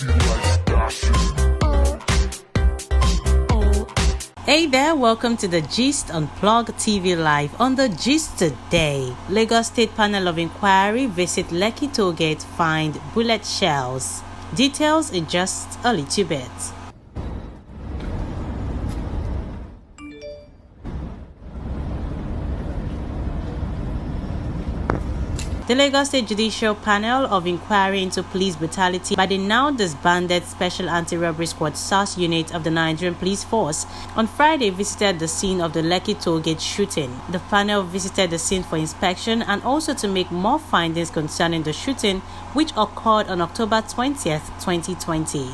Hey there, welcome to the Gist on Plugtv Live. On the Gist today, Lagos State Panel of Inquiry visit Lekki Tollgate, find bullet shells. Details in just a little bit. The Lagos State Judicial Panel of Inquiry into Police Brutality by the now disbanded Special Anti-Robbery Squad SARS unit of the Nigerian Police Force on Friday visited the scene of the Lekki Tollgate shooting. The panel visited the scene for inspection and also to make more findings concerning the shooting, which occurred on October 20th, 2020.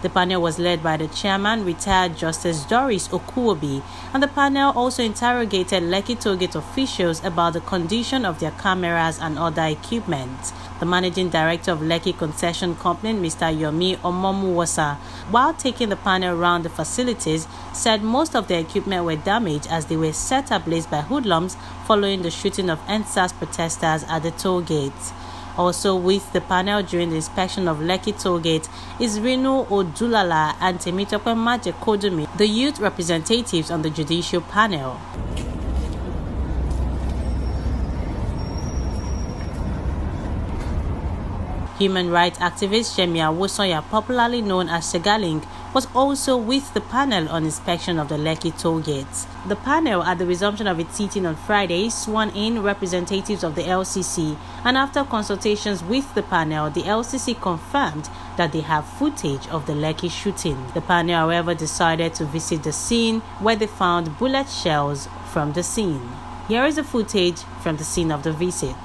The panel was led by the chairman, retired Justice Doris Okuwobi, and the panel also interrogated Lekki Tollgate officials about the condition of their cameras and other equipment. The managing director of Lekki Concession Company, Mr. Yomi Omomuwosa, while taking the panel around the facilities, said most of their equipment were damaged as they were set ablaze by hoodlums following the shooting of NSAS protesters at the toll gates. Also with the panel during the inspection of Lekki Tollgate is Rinu Odulala and Temitope Majekodumi, the youth representatives on the judicial panel. Human rights activist Shemia Wosoya, popularly known as Segaling, was also with the panel on inspection of the Lekki Tollgate. The panel, at the resumption of its sitting on Friday, sworn in representatives of the LCC, and after consultations with the panel, the LCC confirmed that they have footage of the Lekki shooting. The panel, however, decided to visit the scene where they found bullet shells from the scene. Here is the footage from the scene of the visit.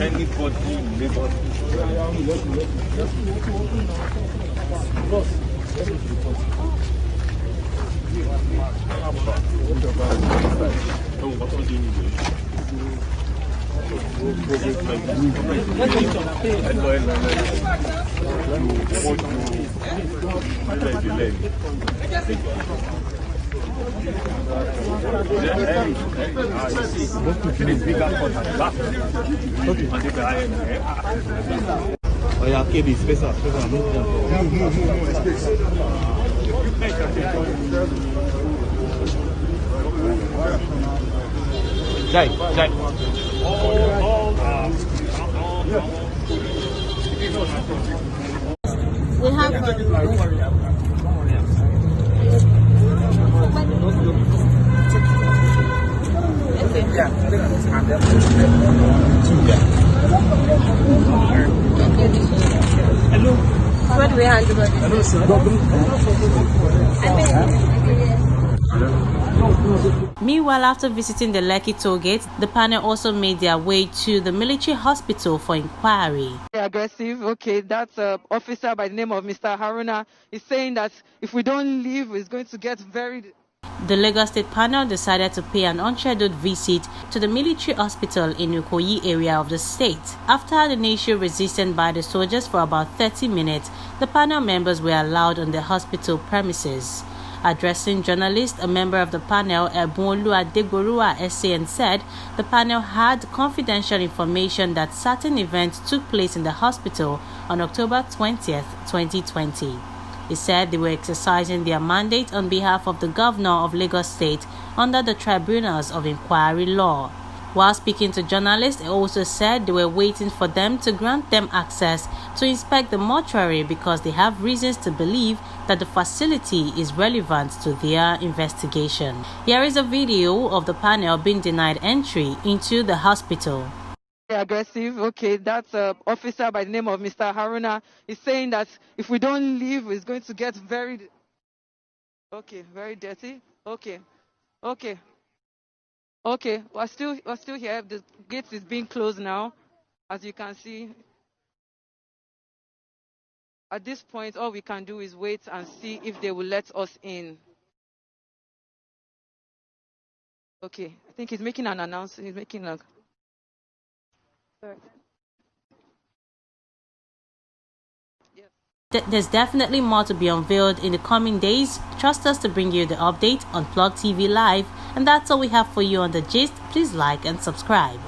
Anybody, neighbor. Oh yeah, KB, space up. Jai. We have Hello. Where do we hand over this? Meanwhile, after visiting the Lekki Tollgate, the panel also made their way to the military hospital for inquiry. Aggressive. Okay, that's an officer by the name of Mr. Haruna is saying that if we don't leave, it's going to get very... The Lagos State panel decided to pay an unscheduled visit to the military hospital in Ukoyi area of the state. After the initial resistance by the soldiers for about 30 minutes, the panel members were allowed on the hospital premises. Addressing journalists, a member of the panel, Ebunolu Adegborua SAN, said the panel had confidential information that certain events took place in the hospital on October 20th, 2020. He said they were exercising their mandate on behalf of the governor of Lagos State under the Tribunals of Inquiry law. While speaking to journalists, he also said they were waiting for them to grant them access to inspect the mortuary because they have reasons to believe that the facility is relevant to their investigation. Here is a video of the panel being denied entry into the hospital. Aggressive. Okay, that's an officer by the name of Mr. Haruna is saying that if we don't leave, it's going to get very... Okay, very dirty. Okay, okay, okay. We're still here. The gate is being closed now, as you can see. At this point, all we can do is wait and see if they will let us in. Okay, I think he's making an announcement. He's making like. There's definitely more to be unveiled in the coming days. Trust us to bring you the update on Plug TV Live. And that's all we have for you on The Gist. Please like and subscribe.